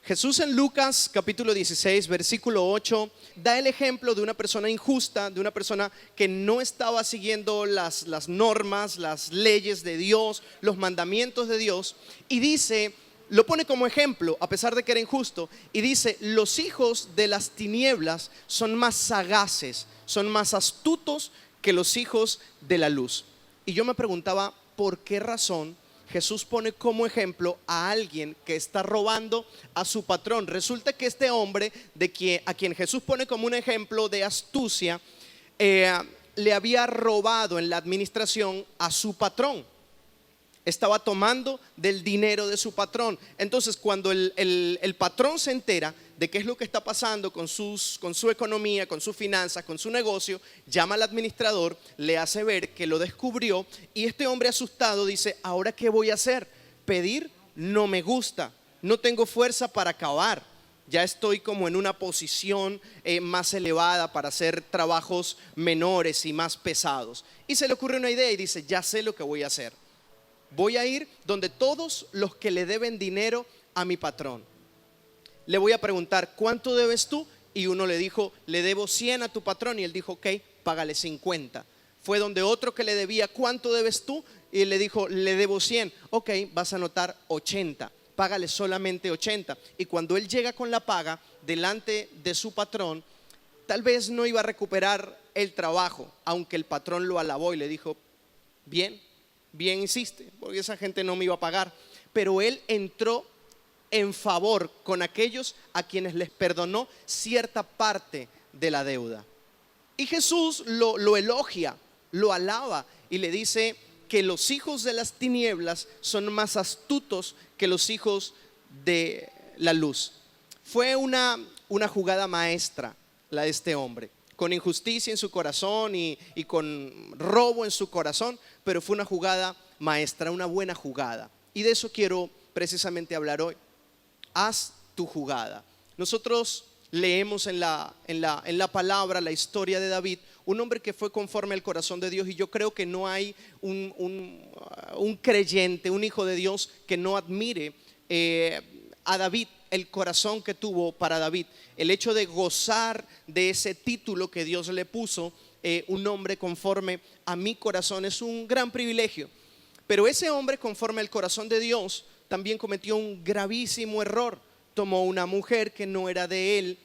Jesús en Lucas capítulo 16, versículo 8, da el ejemplo de una persona injusta, de una persona que no estaba siguiendo las normas, las leyes de Dios, los mandamientos de Dios, y dice, lo pone como ejemplo, a pesar de que era injusto, y dice, los hijos de las tinieblas son más sagaces, son más astutos que los hijos de la luz. Y yo me preguntaba, ¿por qué razón Jesús pone como ejemplo a alguien que está robando a su patrón? Resulta que este hombre a quien Jesús pone como un ejemplo de astucia, le había robado en la administración a su patrón. Estaba tomando del dinero de su patrón. Entonces cuando el patrón se entera de qué es lo que está pasando con su economía, con sus finanzas, con su negocio, llama al administrador, le hace ver que lo descubrió, y este hombre asustado dice, ¿ahora qué voy a hacer? Pedir no me gusta, no tengo fuerza para acabar, ya estoy como en una posición más elevada para hacer trabajos menores y más pesados. Y se le ocurre una idea y dice, ya sé lo que voy a hacer. Voy a ir donde todos los que le deben dinero a mi patrón. Le voy a preguntar, ¿cuánto debes tú? Y uno le dijo, le debo 100 a tu patrón. Y él dijo, ok, págale 50. Fue donde otro que le debía, ¿cuánto debes tú? Y él le dijo, le debo 100. Ok, vas a anotar 80. Págale solamente 80. Y cuando él llega con la paga delante de su patrón, tal vez no iba a recuperar el trabajo, aunque el patrón lo alabó y le dijo, bien hiciste, porque esa gente no me iba a pagar. Pero él entró en favor con aquellos a quienes les perdonó cierta parte de la deuda. Y Jesús lo elogia, lo alaba y le dice que los hijos de las tinieblas son más astutos que los hijos de la luz. Fue una jugada maestra la de este hombre, con injusticia en su corazón y con robo en su corazón, pero fue una jugada maestra, una buena jugada. Y de eso quiero precisamente hablar hoy. Haz tu jugada. Nosotros leemos en la palabra la historia de David, un hombre que fue conforme al corazón de Dios, y yo creo que no hay un creyente, un hijo de Dios que no admire a David, el corazón que tuvo para David, el hecho de gozar de ese título que Dios le puso, un hombre conforme a mi corazón, es un gran privilegio. Pero ese hombre conforme al corazón de Dios también cometió un gravísimo error. Tomó una mujer que no era de él,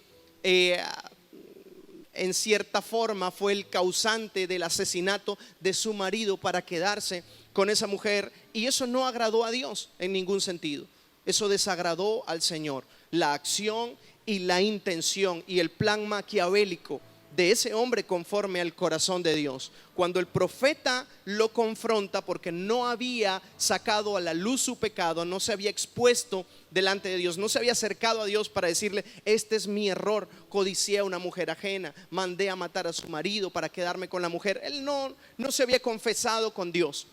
en cierta forma fue el causante del asesinato de su marido para quedarse con esa mujer, y eso no agradó a Dios en ningún sentido. Eso desagradó al Señor. La acción y la intención y el plan maquiavélico de ese hombre conforme al corazón de Dios. Cuando el profeta lo confronta porque no había sacado a la luz su pecado, no se había expuesto delante de Dios, no se había acercado a Dios para decirle, este es mi error, codicié a una mujer ajena, mandé a matar a su marido para quedarme con la mujer. Él no se había confesado con Dios.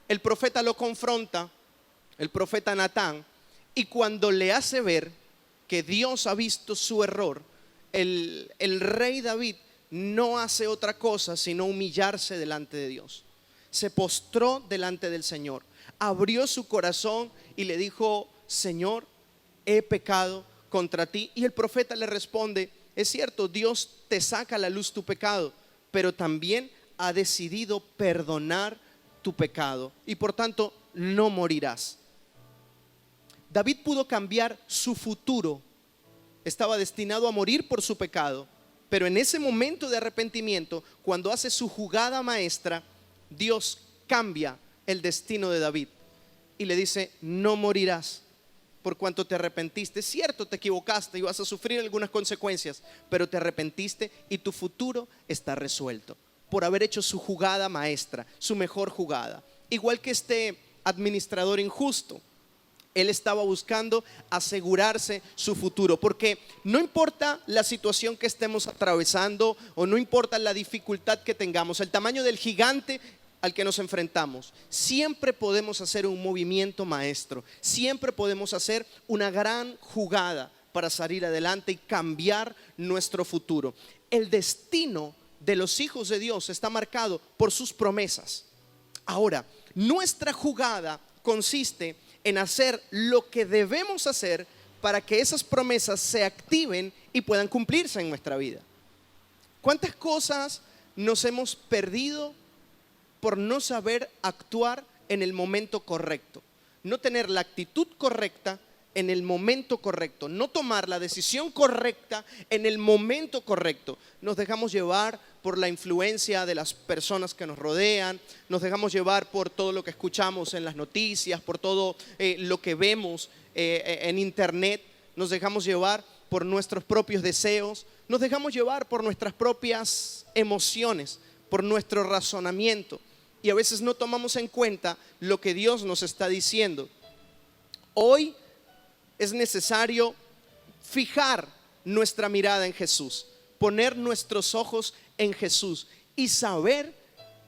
El profeta lo confronta, el profeta Natán, y cuando le hace ver que Dios ha visto su error, el rey David no hace otra cosa sino humillarse delante de Dios. Se postró delante del Señor, abrió su corazón y le dijo, Señor, he pecado contra ti. Y el profeta le responde, es cierto, Dios te saca a la luz tu pecado, pero también ha decidido perdonar tu pecado y por tanto no morirás. David pudo cambiar su futuro. Estaba destinado a morir por su pecado, pero en ese momento de arrepentimiento, cuando hace su jugada maestra, Dios cambia el destino de David y le dice, no morirás por cuanto te arrepentiste. Es cierto, te equivocaste y vas a sufrir algunas consecuencias, pero te arrepentiste y tu futuro está resuelto por haber hecho su jugada maestra, su mejor jugada. Igual que este administrador injusto, él estaba buscando asegurarse su futuro, porque no importa la situación que estemos atravesando o no importa la dificultad que tengamos, el tamaño del gigante al que nos enfrentamos, siempre podemos hacer un movimiento maestro, siempre podemos hacer una gran jugada para salir adelante y cambiar nuestro futuro. El destino de los hijos de Dios está marcado por sus promesas. Ahora, nuestra jugada consiste en hacer lo que debemos hacer para que esas promesas se activen y puedan cumplirse en nuestra vida. ¿Cuántas cosas nos hemos perdido por no saber actuar en el momento correcto? No tener la actitud correcta en el momento correcto, no tomar la decisión correcta en el momento correcto. Nos dejamos llevar por la influencia de las personas que nos rodean, nos dejamos llevar por todo lo que escuchamos en las noticias, por todo lo que vemos en internet, nos dejamos llevar por nuestros propios deseos, nos dejamos llevar por nuestras propias emociones, por nuestro razonamiento, y a veces no tomamos en cuenta lo que Dios nos está diciendo. Hoy es necesario fijar nuestra mirada en Jesús, poner nuestros ojos en Jesús y saber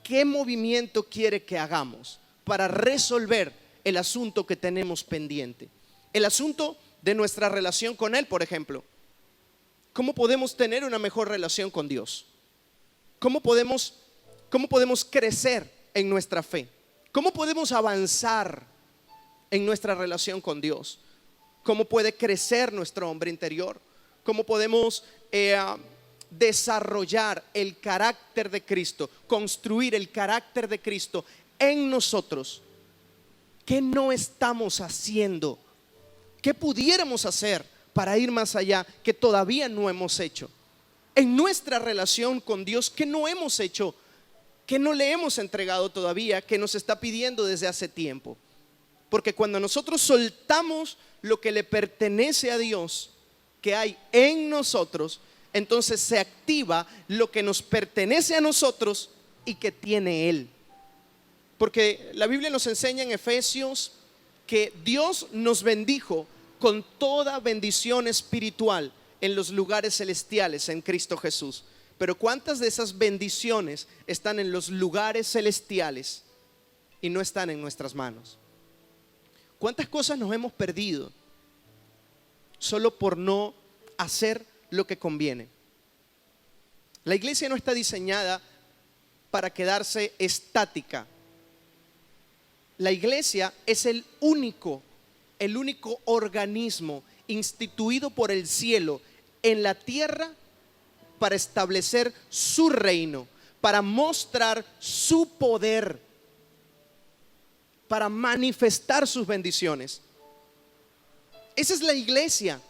qué movimiento quiere que hagamos para resolver el asunto que tenemos pendiente. El asunto de nuestra relación con Él, por ejemplo. ¿Cómo podemos tener una mejor relación con Dios? ¿Cómo podemos crecer en nuestra fe? ¿Cómo podemos avanzar en nuestra relación con Dios? ¿Cómo puede crecer nuestro hombre interior? ¿Cómo podemos desarrollar el carácter de Cristo, construir el carácter de Cristo en nosotros? ¿Qué no estamos haciendo? ¿Qué pudiéramos hacer para ir más allá que todavía no hemos hecho? En nuestra relación con Dios, ¿qué no hemos hecho? ¿Qué no le hemos entregado todavía? ¿Que nos está pidiendo desde hace tiempo? Porque cuando nosotros soltamos lo que le pertenece a Dios, que hay en nosotros, entonces se activa lo que nos pertenece a nosotros y que tiene Él. Porque la Biblia nos enseña en Efesios que Dios nos bendijo con toda bendición espiritual en los lugares celestiales en Cristo Jesús. Pero ¿cuántas de esas bendiciones están en los lugares celestiales y no están en nuestras manos? ¿Cuántas cosas nos hemos perdido solo por no hacer lo que conviene? La iglesia no está diseñada para quedarse estática. La iglesia es el único organismo instituido por el cielo en la tierra para establecer su reino, para mostrar su poder, para manifestar sus bendiciones. Esa es la iglesia.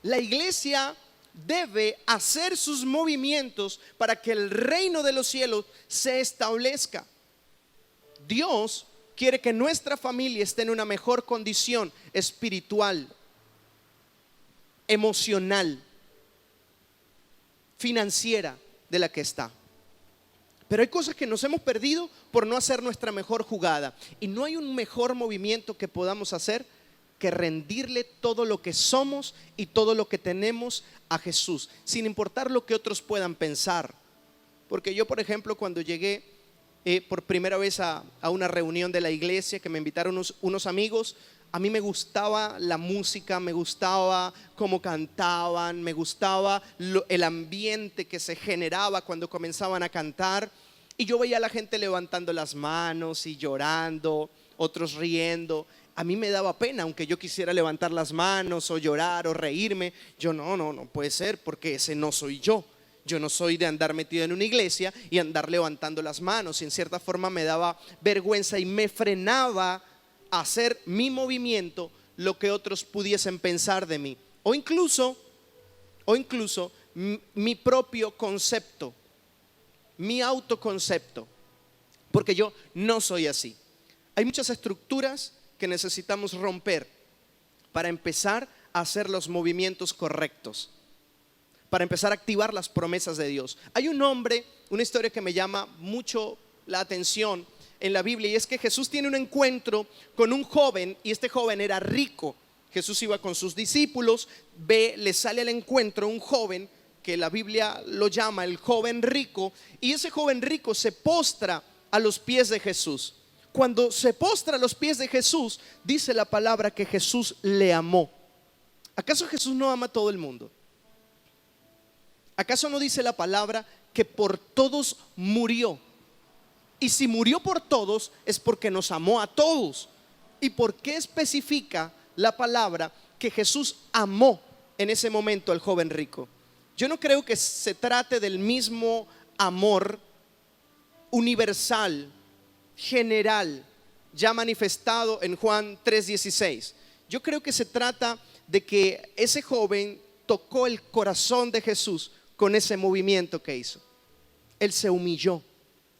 La iglesia debe hacer sus movimientos para que el reino de los cielos se establezca. Dios quiere que nuestra familia esté en una mejor condición espiritual, emocional, financiera de la que está. Pero hay cosas que nos hemos perdido por no hacer nuestra mejor jugada. Y no hay un mejor movimiento que podamos hacer que rendirle todo lo que somos y todo lo que tenemos a Jesús, sin importar lo que otros puedan pensar. Porque yo, por ejemplo, cuando llegué por primera vez a una reunión de la iglesia, que me invitaron unos amigos, a mí me gustaba la música, me gustaba cómo cantaban, me gustaba el ambiente que se generaba cuando comenzaban a cantar. Y yo veía a la gente levantando las manos y llorando, otros riendo. A mí me daba pena, aunque yo quisiera levantar las manos o llorar o reírme. Yo no puede ser, porque ese no soy yo. Yo no soy de andar metido en una iglesia y andar levantando las manos. Y en cierta forma me daba vergüenza y me frenaba a hacer mi movimiento, lo que otros pudiesen pensar de mí. O incluso mi propio concepto, mi autoconcepto. Porque yo no soy así. Hay muchas estructuras que necesitamos romper para empezar a hacer los movimientos correctos, para empezar a activar las promesas de Dios. Hay un hombre, una historia que me llama mucho la atención en la Biblia, y es que Jesús tiene un encuentro con un joven, y este joven era rico. Jesús iba con sus discípulos, le sale al encuentro un joven que la Biblia lo llama el joven rico, y ese joven rico se postra a los pies de Jesús. Cuando se postra a los pies de Jesús, dice la palabra que Jesús le amó. ¿Acaso Jesús no ama a todo el mundo? ¿Acaso no dice la palabra que por todos murió? Y si murió por todos es porque nos amó a todos. ¿Y por qué especifica la palabra que Jesús amó en ese momento al joven rico. Yo no creo que se trate del mismo amor universal, general, ya manifestado en Juan 3:16. Yo creo que se trata de que ese joven tocó el corazón de Jesús con ese movimiento que hizo. Él se humilló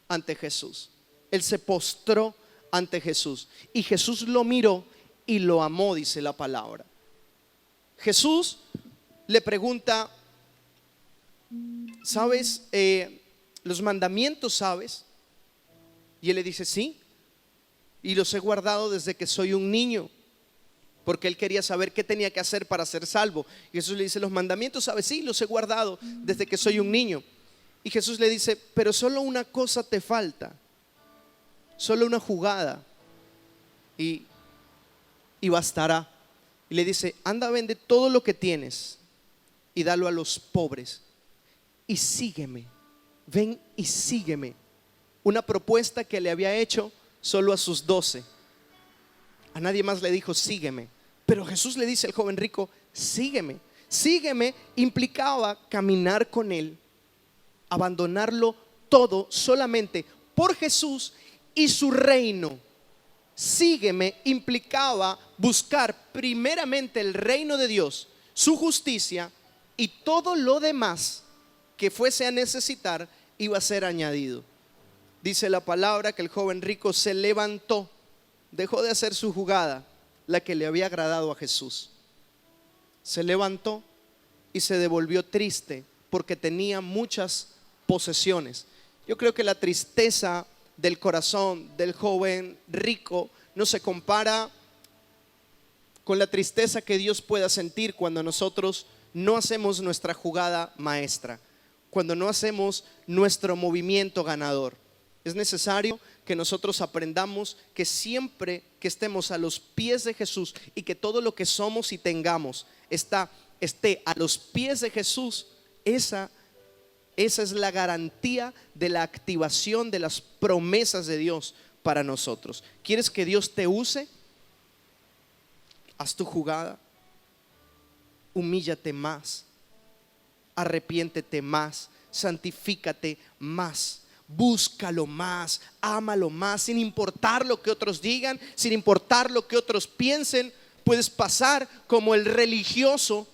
ante Jesús, él se postró ante Jesús y Jesús lo miró y lo amó, dice la palabra. Jesús le pregunta: ¿sabes los mandamientos, sabes? Y él le dice: sí, y los he guardado desde que soy un niño. Porque él quería saber qué tenía que hacer para ser salvo. Y Jesús le dice: los mandamientos, ¿sabes? Sí, los he guardado desde que soy un niño. Y Jesús le dice: pero solo una cosa te falta, solo una jugada y bastará. Y le dice: anda, vende todo lo que tienes y dalo a los pobres y sígueme. Ven y sígueme. Una propuesta que le había hecho solo a sus 12. A nadie más le dijo: sígueme. Pero Jesús le dice al joven rico: sígueme. Sígueme implicaba caminar con él, abandonarlo todo solamente por Jesús y su reino. Sígueme implicaba buscar primeramente el reino de Dios, su justicia, y todo lo demás que fuese a necesitar iba a ser añadido. Dice la palabra que el joven rico se levantó, dejó de hacer su jugada, la que le había agradado a Jesús. Se levantó y se devolvió triste porque tenía muchas posesiones. Yo creo que la tristeza del corazón del joven rico no se compara con la tristeza que Dios pueda sentir cuando nosotros no hacemos nuestra jugada maestra, cuando no hacemos nuestro movimiento ganador. Es necesario que nosotros aprendamos que siempre que estemos a los pies de Jesús y que todo lo que somos y tengamos esté a los pies de Jesús, esa es la garantía de la activación de las promesas de Dios para nosotros. ¿Quieres que Dios te use? Haz tu jugada, humíllate más, arrepiéntete más, santifícate más. Búscalo más, ámalo más, sin importar lo que otros digan, sin importar lo que otros piensen. Puedes pasar como el religioso,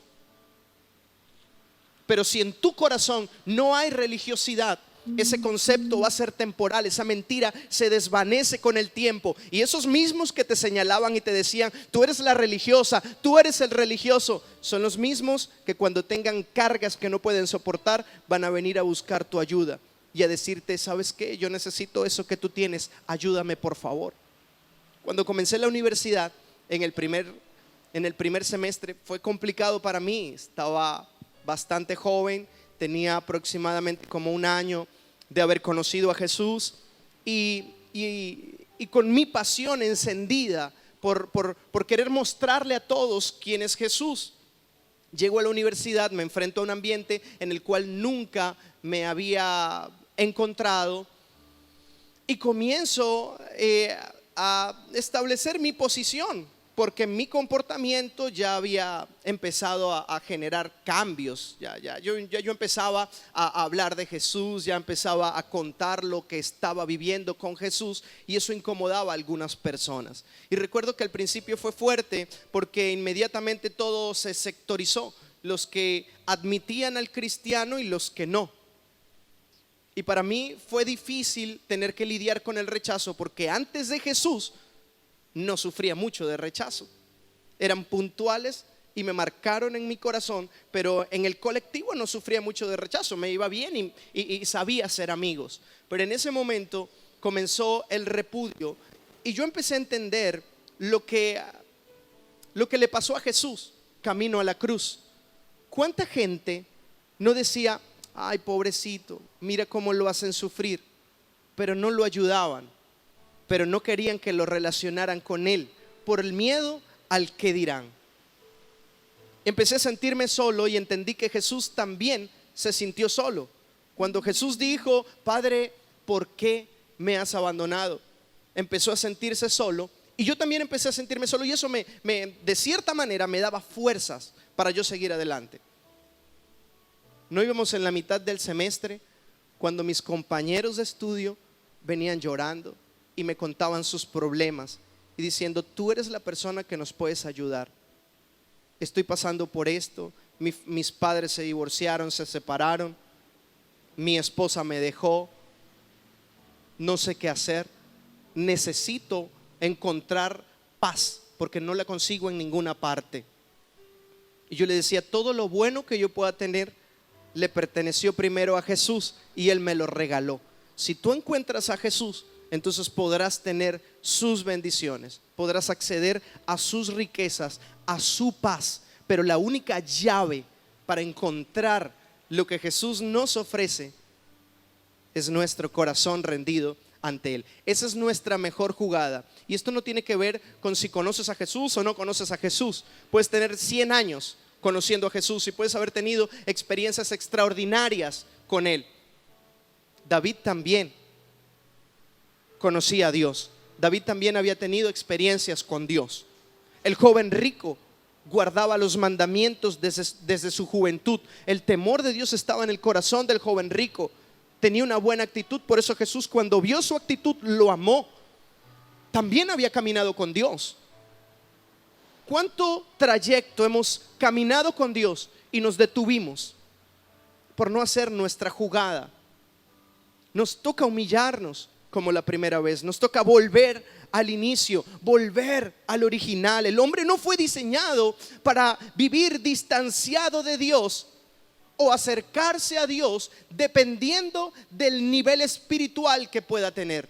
pero si en tu corazón no hay religiosidad, ese concepto va a ser temporal, esa mentira se desvanece con el tiempo. Y esos mismos que te señalaban y te decían: tú eres la religiosa, tú eres el religioso, son los mismos que cuando tengan cargas que no pueden soportar van a venir a buscar tu ayuda y a decirte: ¿sabes qué? Yo necesito eso que tú tienes, ayúdame por favor. Cuando comencé la universidad, en el primer semestre fue complicado para mí. Estaba bastante joven, tenía aproximadamente como un año de haber conocido a Jesús y con mi pasión encendida por querer mostrarle a todos quién es Jesús. Llego a la universidad, me enfrento a un ambiente en el cual nunca me había encontrado y comienzo a establecer mi posición, porque mi comportamiento ya había empezado a generar cambios. Yo empezaba a hablar de Jesús, ya empezaba a contar lo que estaba viviendo con Jesús, y eso incomodaba a algunas personas. Y recuerdo que al principio fue fuerte porque inmediatamente todo se sectorizó: los que admitían al cristiano y los que no. Y para mí fue difícil tener que lidiar con el rechazo, porque antes de Jesús no sufría mucho de rechazo. Eran puntuales y me marcaron en mi corazón, pero en el colectivo no sufría mucho de rechazo. Me iba bien y sabía hacer amigos. Pero en ese momento comenzó el repudio y yo empecé a entender lo que le pasó a Jesús camino a la cruz. ¿Cuánta gente no decía: ay, pobrecito, mira cómo lo hacen sufrir? Pero no lo ayudaban, pero no querían que lo relacionaran con él por el miedo al que dirán. Empecé a sentirme solo y entendí que Jesús también se sintió solo. Cuando Jesús dijo: Padre, ¿por qué me has abandonado?, empezó a sentirse solo Y yo también empecé a sentirme solo y eso de cierta manera me daba fuerzas para yo seguir adelante. No íbamos en la mitad del semestre cuando mis compañeros de estudio venían llorando y me contaban sus problemas y diciendo: tú eres la persona que nos puedes ayudar. Estoy pasando por esto, mis padres se divorciaron, se separaron, mi esposa me dejó, no sé qué hacer, necesito encontrar paz porque no la consigo en ninguna parte. Y yo le decía: todo lo bueno que yo pueda tener le perteneció primero a Jesús y Él me lo regaló. Si tú encuentras a Jesús, entonces podrás tener sus bendiciones, podrás acceder a sus riquezas, a su paz. Pero la única llave para encontrar lo que Jesús nos ofrece es nuestro corazón rendido ante Él. Esa es nuestra mejor jugada. Y esto no tiene que ver con si conoces a Jesús o no conoces a Jesús. Puedes tener 100 años conociendo a Jesús y puedes haber tenido experiencias extraordinarias con Él. David también conocía a Dios. David también había tenido experiencias con Dios. El joven rico guardaba los mandamientos desde su juventud. El temor de Dios estaba en el corazón del joven rico. Tenía una buena actitud. Por eso Jesús, cuando vio su actitud, lo amó. También había caminado con Dios. ¿Cuánto trayecto hemos caminado con Dios y nos detuvimos por no hacer nuestra jugada? Nos toca humillarnos como la primera vez. Nos toca volver al inicio, volver al original. El hombre no fue diseñado para vivir distanciado de Dios o acercarse a Dios dependiendo del nivel espiritual que pueda tener.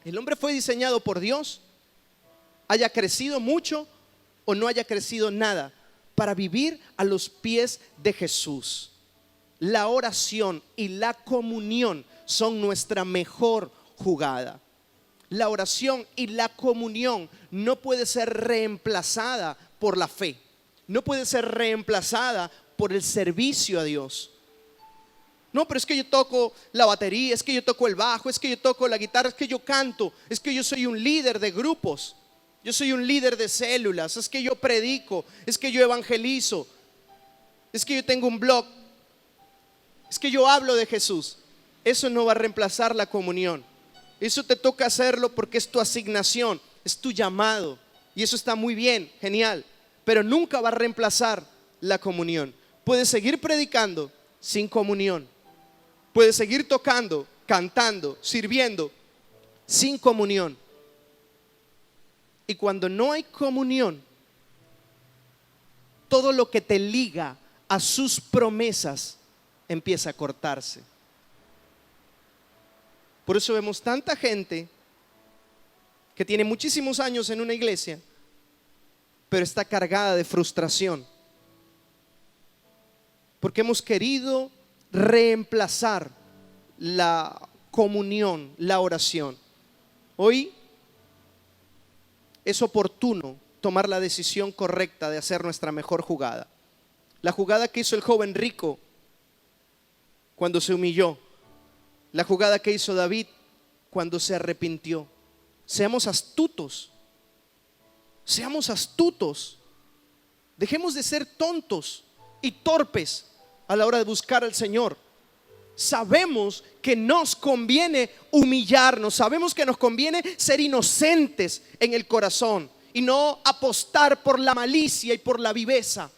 El hombre fue diseñado por Dios, haya crecido mucho o no haya crecido nada, para vivir a los pies de Jesús. La oración y la comunión son nuestra mejor jugada. La oración y la comunión no puede ser reemplazada por la fe, no puede ser reemplazada por el servicio a Dios. No, pero es que yo toco la batería, es que yo toco el bajo, es que yo toco la guitarra, es que yo canto, es que yo soy un líder de grupos, yo soy un líder de células, es que yo predico, es que yo evangelizo, es que yo tengo un blog, es que yo hablo de Jesús. Eso no va a reemplazar la comunión. Eso te toca hacerlo porque es tu asignación, es tu llamado. Y eso está muy bien, genial. Pero nunca va a reemplazar la comunión. Puedes seguir predicando sin comunión. Puedes seguir tocando, cantando, sirviendo sin comunión. Y cuando no hay comunión, todo lo que te liga a sus promesas empieza a cortarse. Por eso vemos tanta gente que tiene muchísimos años en una iglesia, pero está cargada de frustración, porque hemos querido reemplazar la comunión, la oración. Hoy es oportuno tomar la decisión correcta de hacer nuestra mejor jugada. La jugada que hizo el joven rico cuando se humilló. La jugada que hizo David cuando se arrepintió. Seamos astutos. Seamos astutos. Dejemos de ser tontos y torpes a la hora de buscar al Señor. Sabemos que nos conviene humillarnos, sabemos que nos conviene ser inocentes en el corazón y no apostar por la malicia y por la viveza.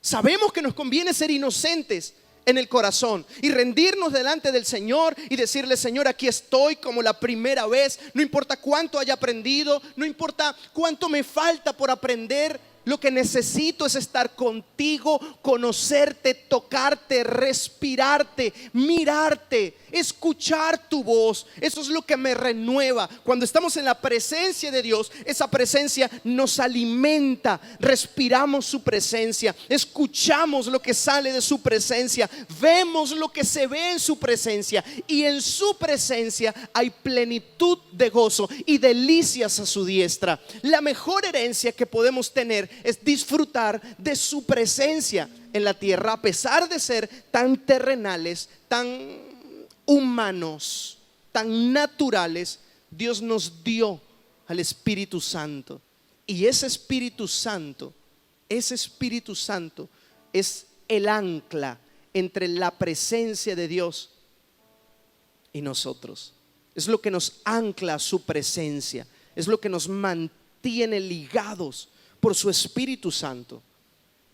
Sabemos que nos conviene ser inocentes en el corazón y rendirnos delante del Señor y decirle: Señor, aquí estoy como la primera vez. No importa cuánto haya aprendido, no importa cuánto me falta por aprender. Lo que necesito es estar contigo, conocerte, tocarte, respirarte, mirarte, escuchar tu voz. Eso es lo que me renueva. Cuando estamos en la presencia de Dios, esa presencia nos alimenta. Respiramos su presencia, escuchamos lo que sale de su presencia, vemos lo que se ve en su presencia, y en su presencia hay plenitud de gozo y delicias a su diestra. La mejor herencia que podemos tener es disfrutar de su presencia en la tierra, a pesar de ser tan terrenales, tan humanos, tan naturales. Dios nos dio al Espíritu Santo. Y ese Espíritu Santo es el ancla entre la presencia de Dios y nosotros. Es lo que nos ancla a su presencia, es lo que nos mantiene ligados por su Espíritu Santo.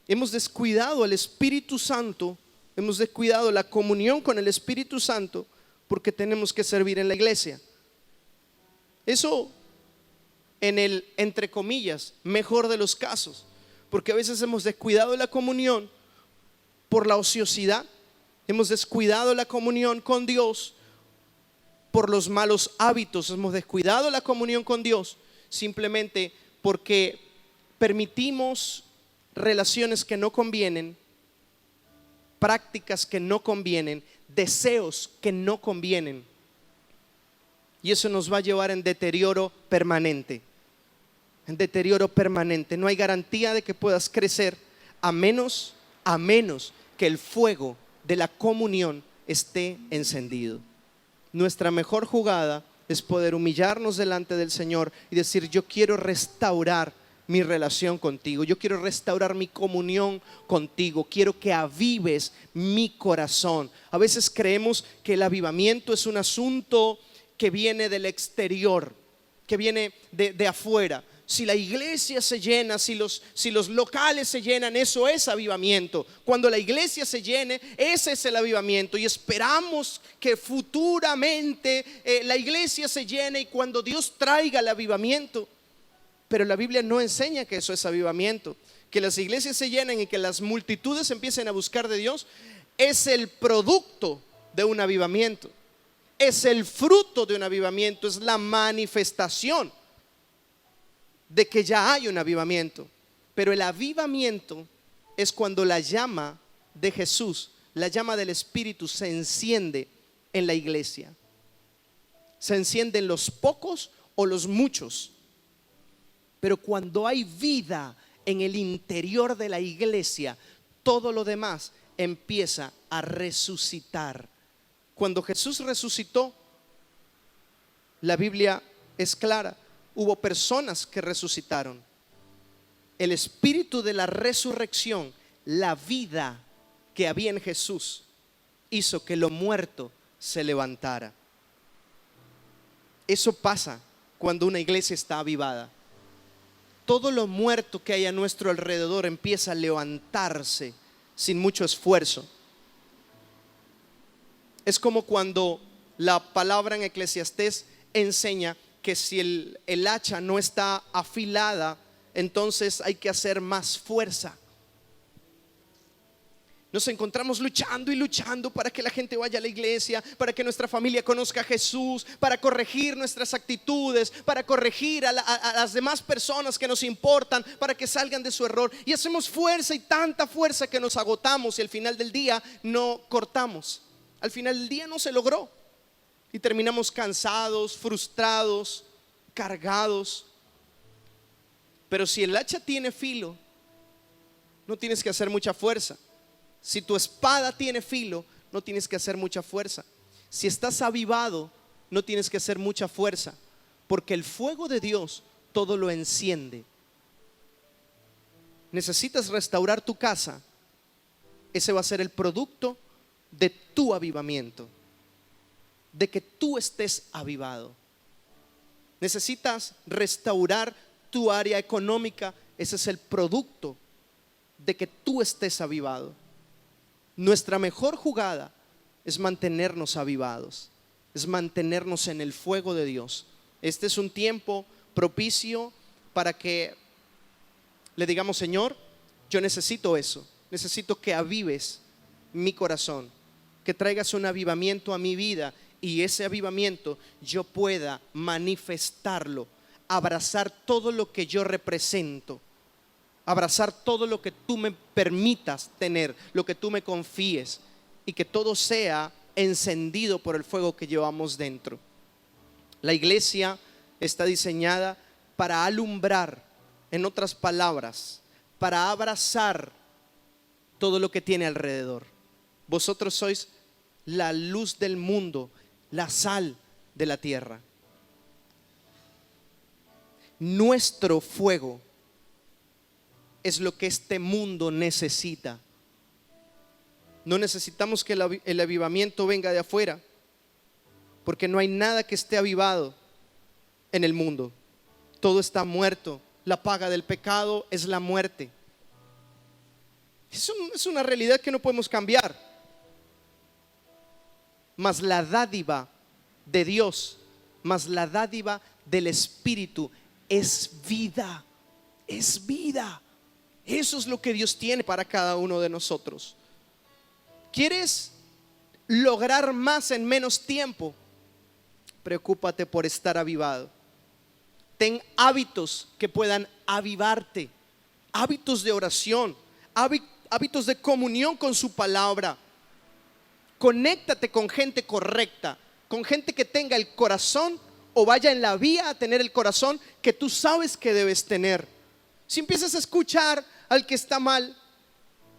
Hemos descuidado al Espíritu Santo, hemos descuidado la comunión con el Espíritu Santo porque tenemos que servir en la iglesia. Eso en el, entre comillas, mejor de los casos, porque a veces hemos descuidado la comunión por la ociosidad, hemos descuidado la comunión con Dios por los malos hábitos, hemos descuidado la comunión con Dios simplemente porque permitimos relaciones que no convienen, prácticas que no convienen, deseos que no convienen. Y eso nos va a llevar en deterioro permanente. En deterioro permanente. No hay garantía de que puedas crecer a menos que el fuego de la comunión esté encendido. Nuestra mejor jugada es poder humillarnos delante del Señor y decir: yo quiero restaurar mi relación contigo, yo quiero restaurar mi comunión contigo, quiero que avives mi corazón. A veces creemos que el avivamiento es un asunto que viene del exterior, que viene de afuera. Si la iglesia se llena, si los locales se llenan, eso es avivamiento. Cuando la iglesia se llene, ese es el avivamiento. Y esperamos que futuramente la iglesia se llene y cuando Dios traiga el avivamiento. Pero la Biblia no enseña que eso es avivamiento. Que las iglesias se llenen y que las multitudes empiecen a buscar de Dios es el producto de un avivamiento. Es el fruto de un avivamiento, es la manifestación de que ya hay un avivamiento. Pero el avivamiento es cuando la llama de Jesús, la llama del Espíritu se enciende en la iglesia. Se encienden los pocos o los muchos. Pero cuando hay vida en el interior de la iglesia, todo lo demás empieza a resucitar. Cuando Jesús resucitó, la Biblia es clara. Hubo personas que resucitaron. El espíritu de la resurrección, la vida que había en Jesús, hizo que lo muerto se levantara. Eso pasa cuando una iglesia está avivada. Todo lo muerto que hay a nuestro alrededor empieza a levantarse sin mucho esfuerzo. Es como cuando la palabra en Eclesiastés enseña que si el hacha no está afilada, entonces hay que hacer más fuerza. Nos encontramos luchando y luchando para que la gente vaya a la iglesia, para que nuestra familia conozca a Jesús, para corregir nuestras actitudes, para corregir a las demás personas que nos importan, para que salgan de su error. Y hacemos fuerza y tanta fuerza que nos agotamos y al final del día no cortamos. Al final del día no se logró. Y terminamos cansados, frustrados, cargados. Pero si el hacha tiene filo, no tienes que hacer mucha fuerza. Si tu espada tiene filo, no tienes que hacer mucha fuerza. Si estás avivado, no tienes que hacer mucha fuerza, porque el fuego de Dios todo lo enciende. Necesitas restaurar tu casa. Ese va a ser el producto de tu avivamiento, de que tú estés avivado. Necesitas restaurar tu área económica. Ese es el producto de que tú estés avivado. Nuestra mejor jugada es mantenernos avivados, es mantenernos en el fuego de Dios. Este es un tiempo propicio para que le digamos: Señor, yo necesito eso, necesito que avives mi corazón, que traigas un avivamiento a mi vida y ese avivamiento yo pueda manifestarlo, abrazar todo lo que yo represento, abrazar todo lo que tú me permitas tener, lo que tú me confíes, y que todo sea encendido por el fuego que llevamos dentro. La iglesia está diseñada para alumbrar, en otras palabras, para abrazar todo lo que tiene alrededor. Vosotros sois la luz del mundo, la sal de la tierra. Nuestro fuego es lo que este mundo necesita. No necesitamos que el avivamiento venga de afuera, porque no hay nada que esté avivado en el mundo. Todo está muerto. La paga del pecado es la muerte. Es una realidad que no podemos cambiar. Mas la dádiva de Dios, mas la dádiva del Espíritu es vida. Es vida. Eso es lo que Dios tiene para cada uno de nosotros. ¿Quieres lograr más en menos tiempo? Preocúpate por estar avivado. Ten hábitos que puedan avivarte. Hábitos de oración, hábitos de comunión con su palabra. Conéctate con gente correcta, con gente que tenga el corazón o vaya en la vía a tener el corazón que tú sabes que debes tener. Si empiezas a escuchar al que está mal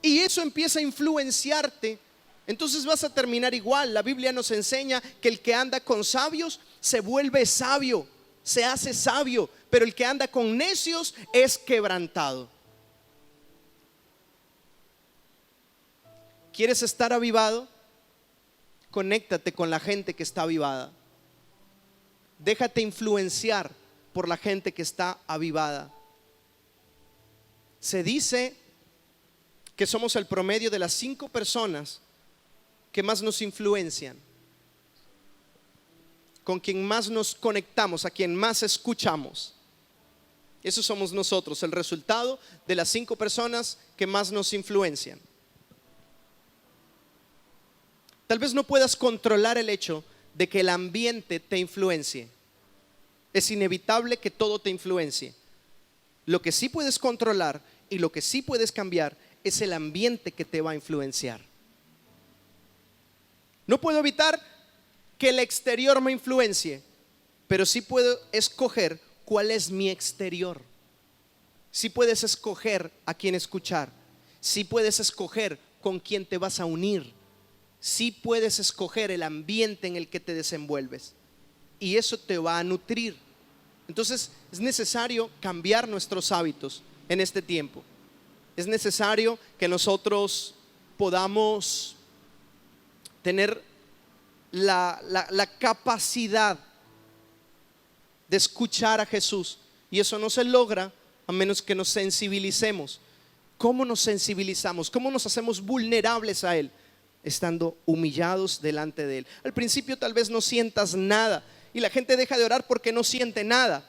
y eso empieza a influenciarte, entonces vas a terminar igual. La Biblia nos enseña que el que anda con sabios se vuelve sabio, se hace sabio, pero el que anda con necios es quebrantado. ¿Quieres estar avivado? Conéctate con la gente que está avivada. Déjate influenciar por la gente que está avivada. Se dice que somos el promedio de las 5 personas que más nos influencian, con quien más nos conectamos, a quien más escuchamos. Eso somos nosotros, el resultado de las 5 personas que más nos influencian. Tal vez no puedas controlar el hecho de que el ambiente te influencie. Es inevitable que todo te influencie. Lo que sí puedes controlar y lo que sí puedes cambiar es el ambiente que te va a influenciar. No puedo evitar que el exterior me influencie, pero sí puedo escoger cuál es mi exterior. Sí puedes escoger a quién escuchar. Sí puedes escoger con quién te vas a unir. Sí puedes escoger el ambiente en el que te desenvuelves. Y eso te va a nutrir. Entonces es necesario cambiar nuestros hábitos en este tiempo. Es necesario que nosotros podamos tener la capacidad de escuchar a Jesús. Y eso no se logra a menos que nos sensibilicemos. ¿Cómo nos sensibilizamos? ¿Cómo nos hacemos vulnerables a Él? Estando humillados delante de Él. Al principio tal vez no sientas nada y la gente deja de orar porque no siente nada.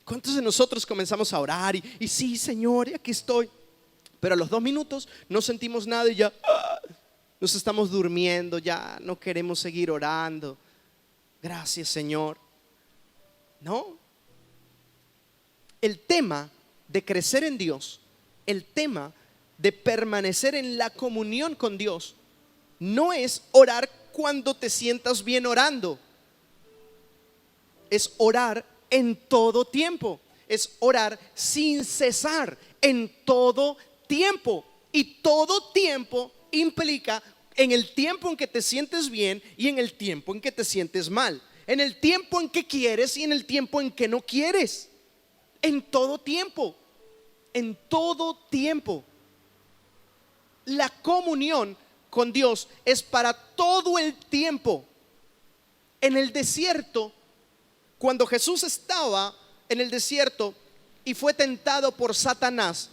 ¿Cuántos de nosotros comenzamos a orar y sí, Señor, y aquí estoy? Pero a los 2 minutos no sentimos nada y ya nos estamos durmiendo, ya no queremos seguir orando. Gracias, Señor. No. El tema de crecer en Dios, el tema de permanecer en la comunión con Dios, no es orar cuando te sientas bien orando. Es orar en todo tiempo. Es orar sin cesar en todo tiempo. Y todo tiempo implica en el tiempo en que te sientes bien y en el tiempo en que te sientes mal. En el tiempo en que quieres y en el tiempo en que no quieres. En todo tiempo. En todo tiempo. La comunión con Dios es para todo el tiempo. En el desierto, cuando Jesús estaba en el desierto y fue tentado por Satanás,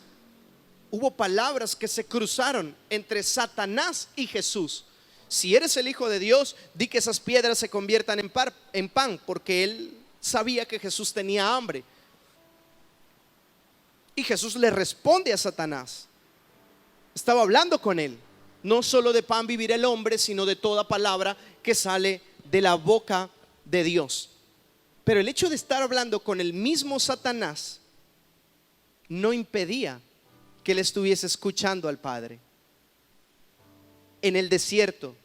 hubo palabras que se cruzaron entre Satanás y Jesús. Si eres el Hijo de Dios, di que esas piedras se conviertan en pan, porque él sabía que Jesús tenía hambre. Y Jesús le responde a Satanás. Estaba hablando con él. No solo de pan vivirá el hombre, sino de toda palabra que sale de la boca de Dios. Pero el hecho de estar hablando con el mismo Satanás no impedía que él estuviese escuchando al Padre. En el desierto,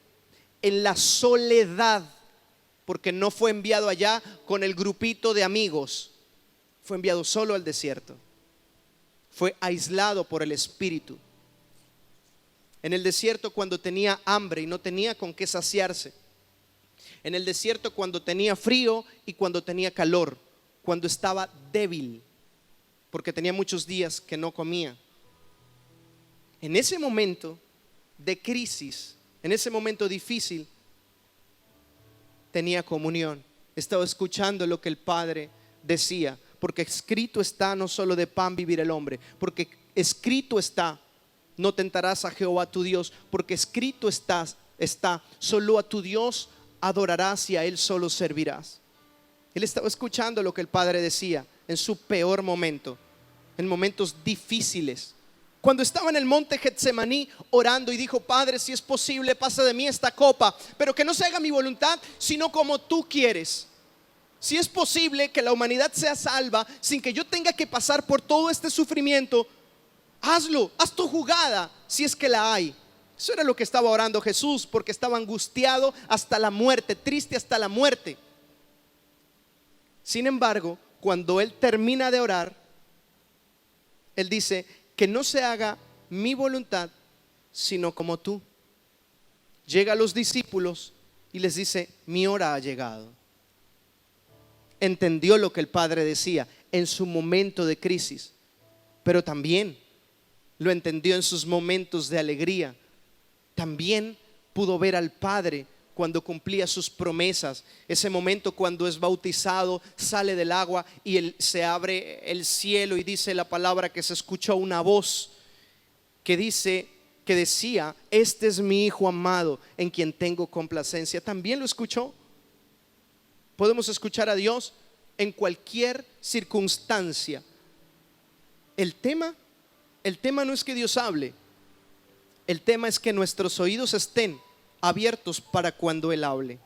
en la soledad, porque no fue enviado allá con el grupito de amigos, fue enviado solo al desierto. Fue aislado por el Espíritu. En el desierto, cuando tenía hambre y no tenía con qué saciarse. En el desierto, cuando tenía frío y cuando tenía calor. cuando estaba débil, porque tenía muchos días que no comía. En ese momento de crisis, en ese momento difícil, tenía comunión. Estaba escuchando lo que el Padre decía, porque escrito está, no solo de pan vivirá el hombre, porque escrito está, no tentarás a Jehová tu Dios, porque escrito está, solo a tu Dios adorarás y a Él solo servirás. Él estaba escuchando lo que el Padre decía en su peor momento, en momentos difíciles. Cuando estaba en el monte Getsemaní orando y dijo: Padre, si es posible, pasa de mí esta copa, pero que no se haga mi voluntad, sino como tú quieres. Si es posible que la humanidad sea salva sin que yo tenga que pasar por todo este sufrimiento, hazlo, haz tu jugada, si es que la hay. Eso era lo que estaba orando Jesús, porque estaba angustiado hasta la muerte, triste hasta la muerte. Sin embargo, cuando Él termina de orar, Él dice: que no se haga mi voluntad, sino como tú. Llega a los discípulos y les dice: mi hora ha llegado. Entendió lo que el Padre decía en su momento de crisis, pero también lo entendió en sus momentos de alegría. También pudo ver al Padre cuando cumplía sus promesas. Ese momento cuando es bautizado, sale del agua y se abre el cielo, y dice la palabra que se escuchó una voz que decía: este es mi Hijo amado, en quien tengo complacencia. También lo escuchó. Podemos escuchar a Dios en cualquier circunstancia. El tema no es que Dios hable. El tema es que nuestros oídos estén abiertos para cuando Él hable.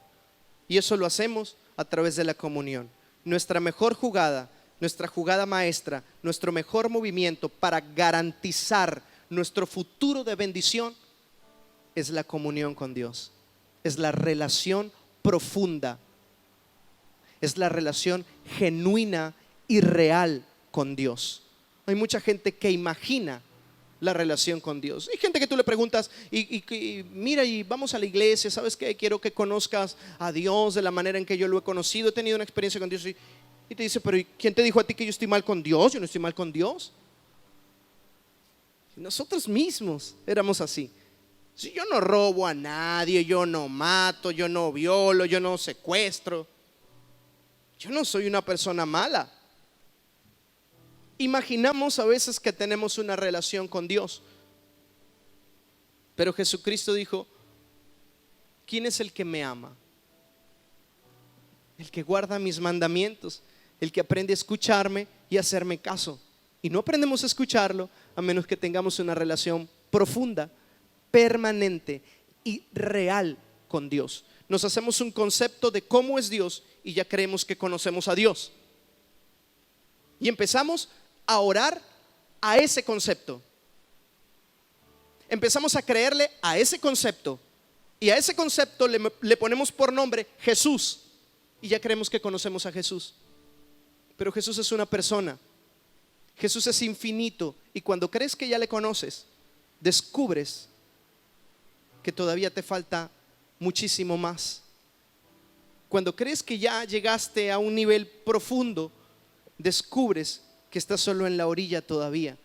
Y eso lo hacemos a través de la comunión. Nuestra mejor jugada, nuestra jugada maestra, nuestro mejor movimiento para garantizar nuestro futuro de bendición es la comunión con Dios. Es la relación profunda. Es la relación genuina y real con Dios. Hay mucha gente que imagina la relación con Dios. Hay gente que tú le preguntas y mira, y vamos a la iglesia, ¿sabes qué? Quiero que conozcas a Dios de la manera en que yo lo he conocido, he tenido una experiencia con Dios. Y te dice: pero ¿quién te dijo a ti que yo estoy mal con Dios? Yo no estoy mal con Dios. Nosotros mismos éramos así. Si yo no robo a nadie, yo no mato, yo no violo, yo no secuestro, yo no soy una persona mala. Imaginamos a veces que tenemos una relación con Dios, pero Jesucristo dijo: ¿quién es el que me ama? El que guarda mis mandamientos, el que aprende a escucharme y a hacerme caso. Y no aprendemos a escucharlo a menos que tengamos una relación profunda, permanente y real con Dios. Nos hacemos un concepto de cómo es Dios y ya creemos que conocemos a Dios. Y empezamos a orar a ese concepto. Empezamos a creerle a ese concepto. Y a ese concepto le ponemos por nombre Jesús. Y ya creemos que conocemos a Jesús. Pero Jesús es una persona. Jesús es infinito. Y cuando crees que ya le conoces, descubres que todavía te falta muchísimo más. Cuando crees que ya llegaste a un nivel profundo, descubres que estás solo en la orilla todavía.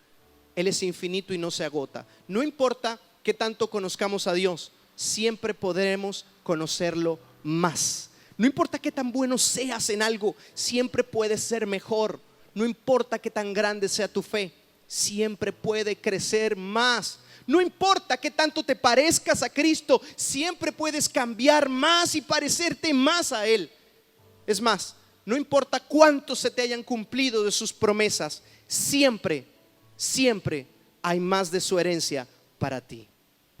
Él es infinito y no se agota. No importa qué tanto conozcamos a Dios, siempre podremos conocerlo más. No importa qué tan bueno seas en algo, siempre puedes ser mejor. No importa qué tan grande sea tu fe, siempre puede crecer más. No importa qué tanto te parezcas a Cristo, siempre puedes cambiar más y parecerte más a Él. Es más, no importa cuánto se te hayan cumplido de sus promesas, siempre hay más de su herencia para ti.